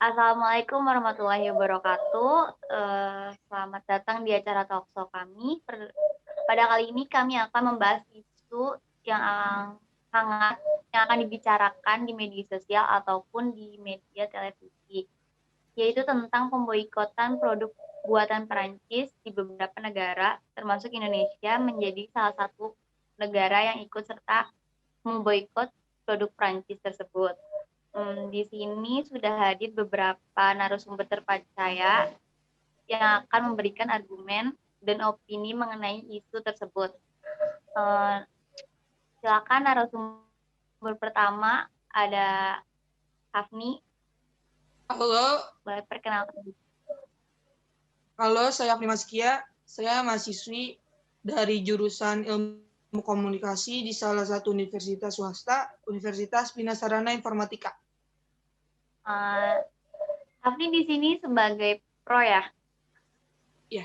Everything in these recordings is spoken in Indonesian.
Assalamualaikum warahmatullahi wabarakatuh. Selamat datang di acara talkshow kami. Pada kali ini kami akan membahas isu yang hangat yang akan dibicarakan di media sosial ataupun di media televisi, yaitu tentang pemboikotan produk buatan Perancis di beberapa negara, termasuk Indonesia menjadi salah satu negara yang ikut serta memboikot produk Perancis tersebut. Di sini sudah hadir beberapa narasumber terpercaya yang akan memberikan argumen dan opini mengenai isu tersebut. Silakan narasumber pertama ada Hafni. Halo, Boleh perkenalkan. saya Hafni Maskia. Saya mahasiswi dari jurusan Ilmu Komunikasi di salah satu universitas swasta, Universitas Bina Sarana Informatika. Hafni di sini sebagai pro ya? Iya.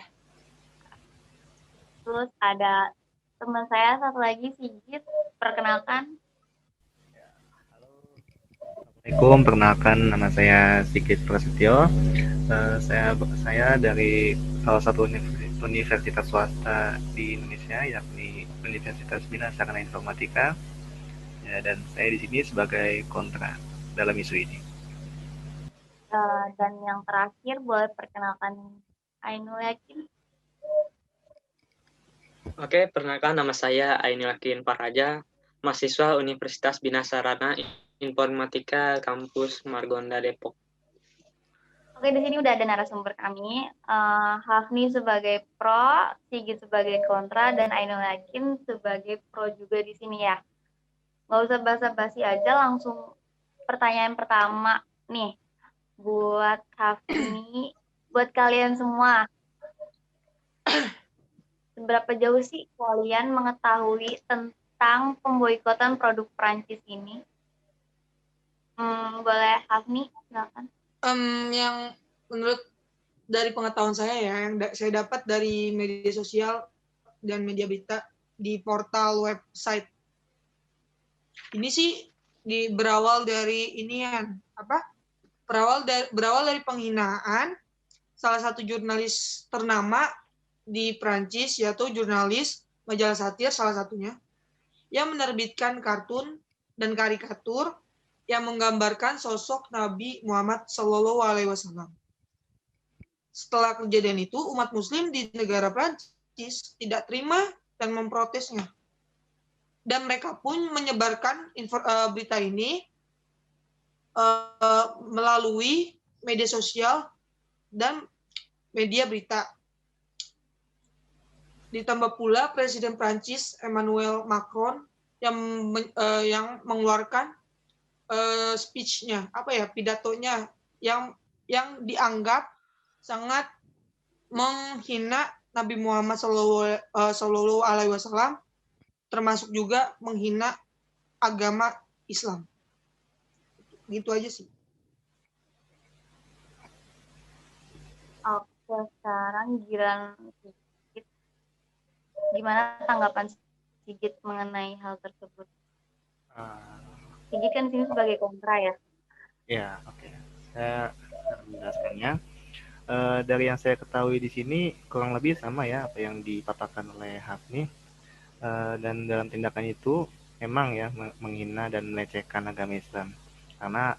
Terus ada teman saya satu lagi, Sigit. Perkenalkan. Assalamualaikum, perkenalkan nama saya Sigit Prasetyo. Saya dari salah satu universitas swasta di Indonesia, yakni Universitas Bina Sarana Informatika. Ya, dan saya di sini sebagai kontra dalam isu ini. Dan yang terakhir boleh perkenalkan Ainul Yakin. Oke, perkenalkan nama saya Ainul Yakin Paraja, mahasiswa Universitas Bina Sarana Informatika Kampus Margonda Depok. Oke, di sini udah ada narasumber kami, Hafni sebagai pro, Sigit sebagai kontra, dan Ainul Yakin sebagai pro juga di sini ya. Nggak usah basa-basi aja, langsung pertanyaan pertama nih buat Hafni, buat kalian semua. Seberapa jauh sih kalian mengetahui tentang pemboikotan produk Prancis ini? Boleh Hafni, silakan. Yang menurut dari pengetahuan saya ya, yang saya dapat dari media sosial dan media berita di portal website. Ini sih berawal dari berawal dari penghinaan salah satu jurnalis ternama di Prancis, yaitu jurnalis majalah satir salah satunya, yang menerbitkan kartun dan karikatur yang menggambarkan sosok Nabi Muhammad SAW. Setelah kejadian itu, umat Muslim di negara Prancis tidak terima dan memprotesnya. Dan mereka pun menyebarkan berita ini melalui media sosial dan media berita. Ditambah pula Presiden Prancis Emmanuel Macron yang mengeluarkan speech-nya, pidatonya yang dianggap sangat menghina Nabi Muhammad Sallallahu Alaihi Wasallam, termasuk juga menghina agama Islam. Gitu aja sih. Oke, sekarang giliran Sigit. Gimana tanggapan Sigit mengenai hal tersebut? Sigit kan sini sebagai kontra ya? Ya, oke. Saya akan menjelaskannya. Dari yang saya ketahui di sini kurang lebih sama ya apa yang dipaparkan oleh Hafni. Dan dalam tindakan itu memang ya menghina dan melecehkan agama Islam. Karena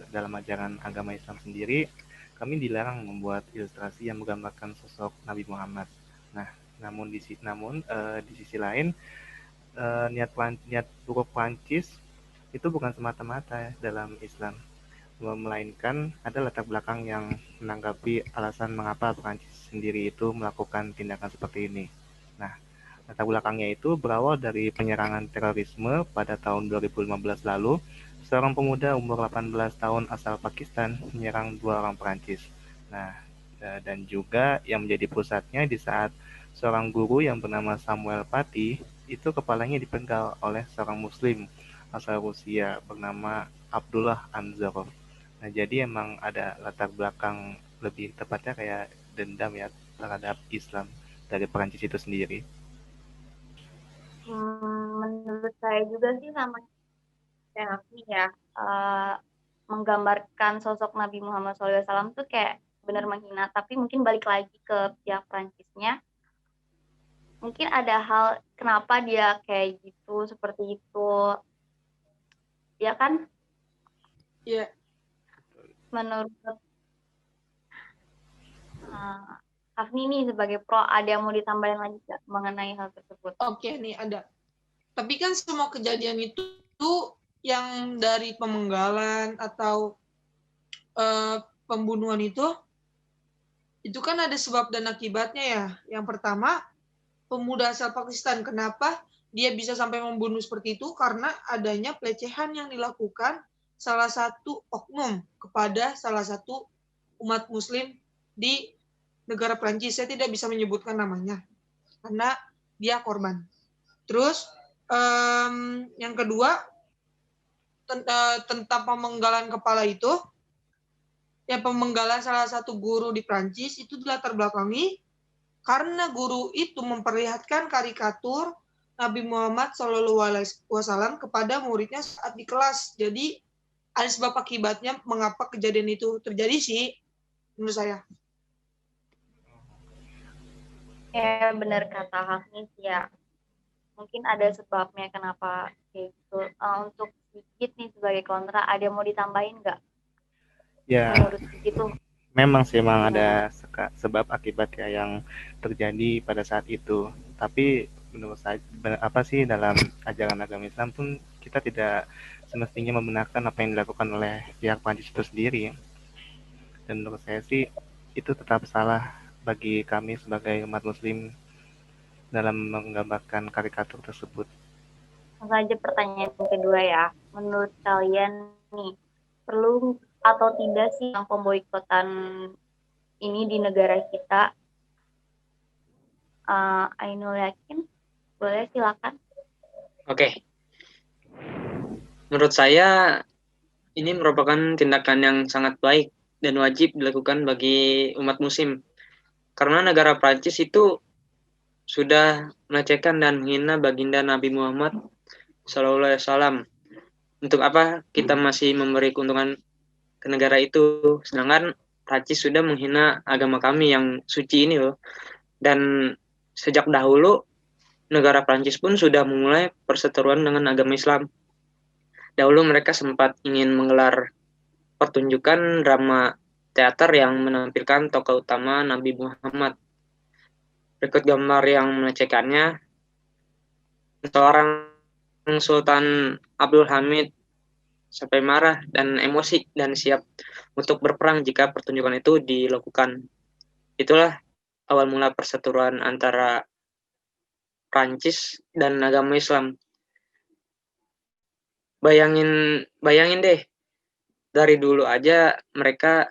dalam ajaran agama Islam sendiri kami dilarang membuat ilustrasi yang menggambarkan sosok Nabi Muhammad. Nah, namun di sisi lain niat buruk Prancis itu bukan semata-mata ya dalam Islam, melainkan ada latar belakang yang menanggapi alasan mengapa Prancis sendiri itu melakukan tindakan seperti ini. Nah, latar belakangnya itu berawal dari penyerangan terorisme pada tahun 2015 lalu. Seorang pemuda umur 18 tahun asal Pakistan menyerang 2 orang Prancis. Nah, dan juga yang menjadi pusatnya di saat seorang guru yang bernama Samuel Paty itu kepalanya dipenggal oleh seorang Muslim asal Rusia bernama Abdullah Anzarov. Nah, jadi emang ada latar belakang, lebih tepatnya kayak dendam ya terhadap Islam dari Perancis itu sendiri. Menurut saya juga sih sama kayak Hafni ya. menggambarkan sosok Nabi Muhammad SAW tuh kayak benar menghina, tapi mungkin balik lagi ke pihak Prancisnya, mungkin ada hal kenapa dia kayak gitu, seperti itu, ya kan? Ya, Menurut Afni nih sebagai pro, ada yang mau ditambahin lagi nggak mengenai hal tersebut? oke nih ada. Tapi kan semua kejadian itu yang dari pemenggalan atau pembunuhan itu kan ada sebab dan akibatnya ya. Yang pertama, pemuda asal Pakistan. Kenapa dia bisa sampai membunuh seperti itu? Karena adanya pelecehan yang dilakukan salah satu oknum kepada salah satu umat muslim di negara Prancis. Saya tidak bisa menyebutkan namanya karena dia korban. Terus yang kedua tentang pemenggalan kepala itu, ya pemenggalan salah satu guru di Prancis itu dilatar belakangi karena guru itu memperlihatkan karikatur Nabi Muhammad SAW kepada muridnya saat di kelas. Jadi ada sebab akibatnya mengapa kejadian itu terjadi sih, menurut saya. Ya benar kata Hafni sih ya. Mungkin ada sebabnya kenapa kayak gitu. Untuk sedikit nih sebagai kontra, ada yang mau ditambahin nggak? Ya, Menurut gitu. memang sih ada sebab akibat ya yang terjadi pada saat itu. Tapi menurut saya apa sih dalam ajaran agama Islam pun kita tidak semestinya membenarkan apa yang dilakukan oleh pihak Prancis itu sendiri. Dan menurut saya sih itu tetap salah bagi kami sebagai umat muslim dalam menggambarkan karikatur tersebut. Langsung aja pertanyaan kedua ya. Menurut kalian nih, perlu atau tidak sih yang pemboikotan ini di negara kita? Ainul Yakin, boleh silakan. Oke. Menurut saya ini merupakan tindakan yang sangat baik dan wajib dilakukan bagi umat muslim. Karena negara Prancis itu sudah melecehkan dan menghina baginda Nabi Muhammad SAW. Untuk apa kita masih memberi keuntungan ke negara itu, sedangkan Prancis sudah menghina agama kami yang suci ini loh. Dan sejak dahulu negara Prancis pun sudah memulai perseteruan dengan agama Islam. Dahulu mereka sempat ingin menggelar pertunjukan drama teater yang menampilkan tokoh utama Nabi Muhammad. Berikut gambar yang melecehkannya. Seorang Sultan Abdul Hamid sampai marah dan emosi dan siap untuk berperang jika pertunjukan itu dilakukan. Itulah awal mula perseteruan antara Prancis dan agama Islam. Bayangin deh, dari dulu aja mereka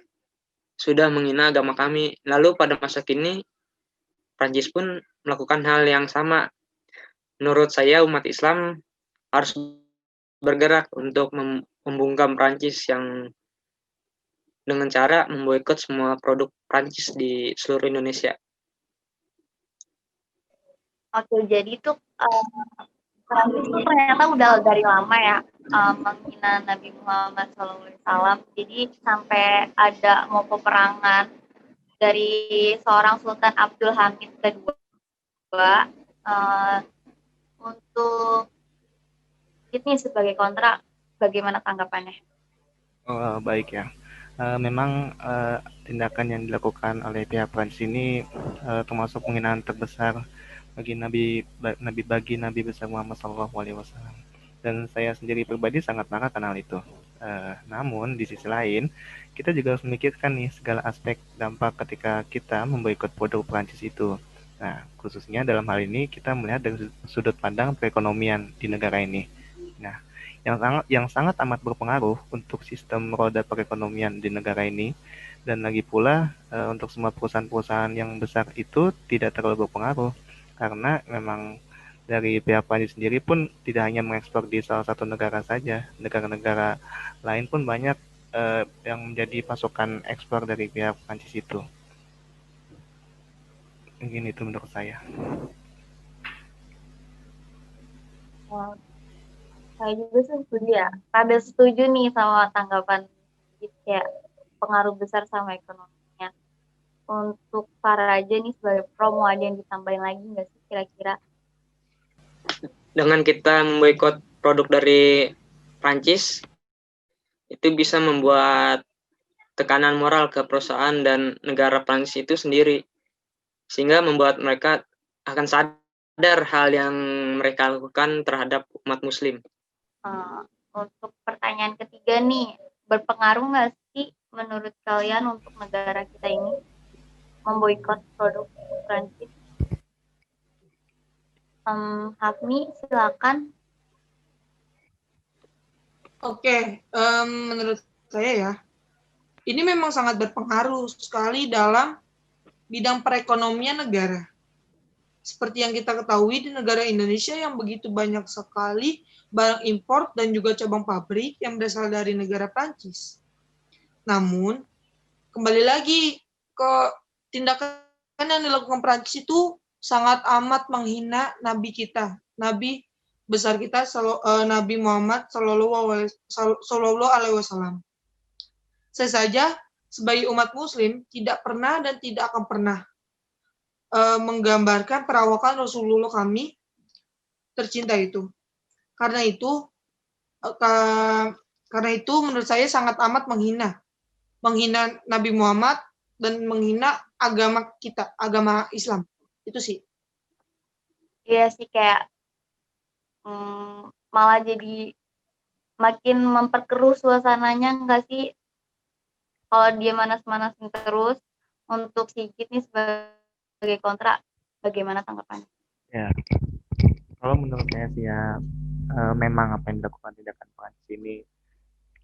sudah menghina agama kami. Lalu pada masa kini, Prancis pun melakukan hal yang sama. Menurut saya umat Islam harus bergerak untuk membungkam Prancis yang dengan cara memboikot semua produk Prancis di seluruh Indonesia. Oke, jadi itu Prancis itu ternyata udah dari lama ya menghina Nabi Muhammad SAW. Jadi sampai ada mau peperangan dari seorang Sultan Abdul Hamid kedua untuk ini sebagai kontra, bagaimana tanggapannya? Baik ya. Memang tindakan yang dilakukan oleh pihak Prancis ini termasuk penghinaan terbesar bagi Nabi besar Muhammad SAW. Dan saya sendiri pribadi sangat marah karena hal itu. Namun di sisi lain, kita juga harus memikirkan nih segala aspek dampak ketika kita memboikot produk Prancis itu. Nah, khususnya dalam hal ini kita melihat dari sudut pandang perekonomian di negara ini. Nah, yang sangat amat berpengaruh untuk sistem roda perekonomian di negara ini, dan lagi pula untuk semua perusahaan-perusahaan yang besar itu tidak terlalu berpengaruh karena memang dari pihak Prancis sendiri pun tidak hanya mengekspor di salah satu negara saja, negara-negara lain pun banyak yang menjadi pasokan ekspor dari pihak Prancis itu. Mungkin itu menurut saya. Saya juga setuju ya. Ada setuju nih sama tanggapan Prancis kayak pengaruh besar sama ekonominya. Untuk para raja nih sebagai promo ada yang ditambahin lagi nggak sih kira-kira? Dengan kita memboikot produk dari Prancis, itu bisa membuat tekanan moral ke perusahaan dan negara Prancis itu sendiri, sehingga membuat mereka akan sadar hal yang mereka lakukan terhadap umat Muslim. Untuk pertanyaan ketiga nih, berpengaruh nggak sih menurut kalian untuk negara kita ini memboikot produk Prancis? Hafni, silakan. Oke, menurut saya ya, ini memang sangat berpengaruh sekali dalam bidang perekonomian negara. Seperti yang kita ketahui di negara Indonesia yang begitu banyak sekali barang impor dan juga cabang pabrik yang berasal dari negara Prancis. Namun, kembali lagi ke tindakan yang dilakukan Prancis itu sangat amat menghina Nabi kita, Nabi besar kita, Nabi Muhammad Sallallahu Alaihi Wasallam. Saya saja sebagai umat Muslim tidak pernah dan tidak akan pernah menggambarkan perawakan Rasulullah kami tercinta itu. Karena itu menurut saya sangat amat menghina Nabi Muhammad dan menghina agama kita, agama Islam. Itu sih. Iya sih kayak malah jadi makin memperkeruh suasananya nggak sih? Kalau dia manas-manasin terus, untuk Sigit nih sebagai kontra, bagaimana tanggapannya? Ya, kalau menurut saya sih ya, memang apa yang dilakukan tindakan Prancis ini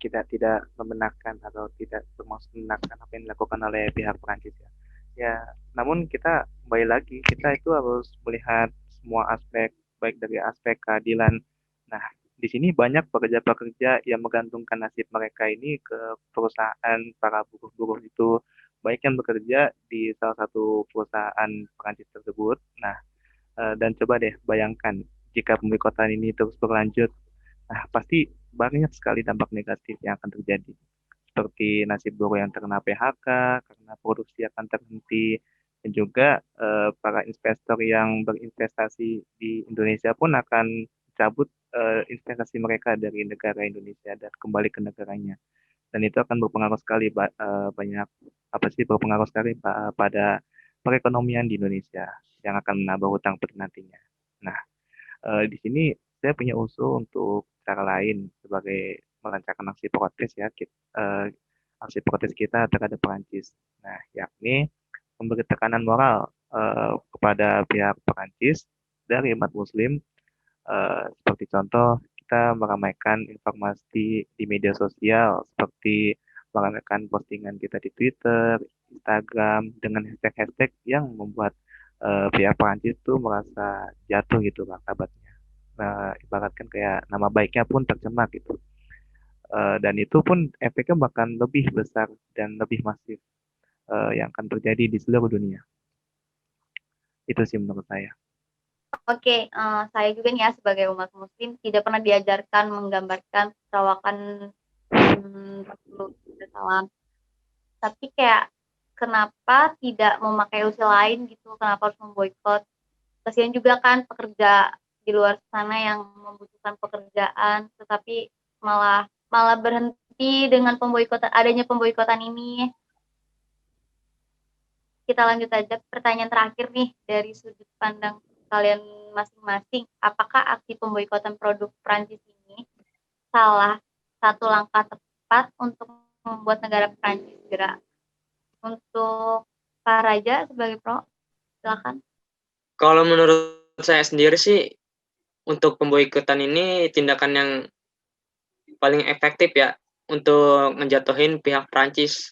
kita tidak membenarkan atau tidak bermaksud membenarkan apa yang dilakukan oleh pihak Prancis ya. Ya, namun kita kembali lagi, kita itu harus melihat semua aspek, baik dari aspek keadilan. Nah, di sini banyak pekerja-pekerja yang menggantungkan nasib mereka ini ke perusahaan para buruh-buruh itu, baik yang bekerja di salah satu perusahaan Prancis tersebut. Nah, dan coba deh bayangkan jika pemboikotan ini terus berlanjut, nah pasti banyak sekali dampak negatif yang akan terjadi. Seperti nasib buruh yang terkena PHK karena produksi akan terhenti, dan juga para investor yang berinvestasi di Indonesia pun akan cabut investasi mereka dari negara Indonesia dan kembali ke negaranya. Dan itu akan berpengaruh sekali banyak berpengaruh sekali pada perekonomian di Indonesia yang akan menambah hutang nantinya. Nah, di sini saya punya usul untuk cara lain sebagai melancarkan aksi protes ya, aksi protes kita terhadap Perancis. Nah, yakni memberi tekanan moral kepada pihak Perancis dari umat Muslim, seperti contoh kita meramaikan informasi di media sosial, seperti meramaikan postingan kita di Twitter, Instagram dengan hashtag-hashtag yang membuat pihak Perancis itu merasa jatuh gitu martabatnya. Nah, ibaratkan kayak nama baiknya pun tercemar gitu. Dan itu pun efeknya bahkan lebih besar dan lebih masif yang akan terjadi di seluruh dunia. Itu sih menurut saya. Oke, saya juga nih ya sebagai umat Muslim tidak pernah diajarkan menggambarkan perawakan Rasulullah. Tapi kayak kenapa tidak memakai usul lain gitu? Kenapa harus memboikot? Kasihan juga kan pekerja di luar sana yang membutuhkan pekerjaan, tetapi malah berhenti dengan adanya pemboikotan ini. Kita lanjut aja pertanyaan terakhir nih dari sudut pandang kalian masing-masing. Apakah aksi pemboikotan produk Prancis ini salah satu langkah tepat untuk membuat negara Prancis gerak? Untuk Pak Raja sebagai pro, silakan. Kalau menurut saya sendiri sih, untuk pemboikotan ini tindakan yang paling efektif ya untuk menjatuhin pihak Prancis.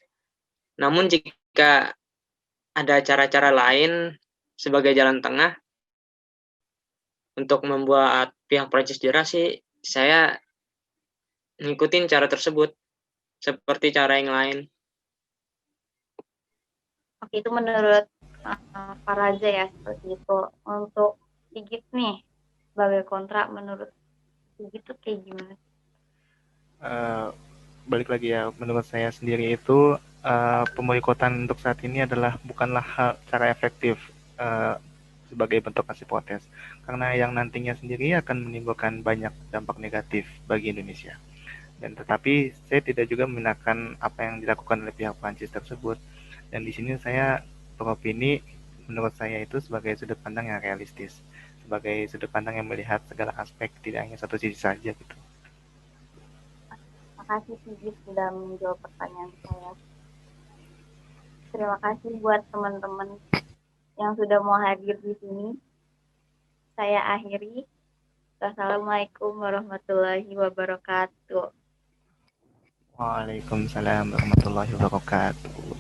Namun jika ada cara-cara lain sebagai jalan tengah untuk membuat pihak Prancis jerah sih, saya ngikutin cara tersebut seperti cara yang lain. Oke, itu menurut Pak Raja ya seperti itu. Untuk Sigit nih sebagai kontra, menurut Sigit itu kayak gimana? balik lagi ya, menurut saya sendiri itu pemboikotan untuk saat ini bukanlah cara efektif sebagai bentuk aksi protes, karena yang nantinya sendiri akan menimbulkan banyak dampak negatif bagi Indonesia. Dan tetapi saya tidak juga membenarkan apa yang dilakukan oleh pihak Prancis tersebut. Dan di sini saya beropini, menurut saya itu sebagai sudut pandang yang realistis, sebagai sudut pandang yang melihat segala aspek, tidak hanya satu sisi saja gitu. Makasih Sigit sudah menjawab pertanyaan saya. Terima kasih buat teman-teman yang sudah mau hadir di sini. Saya akhiri. Wassalamualaikum warahmatullahi wabarakatuh. Waalaikumsalam warahmatullahi wabarakatuh.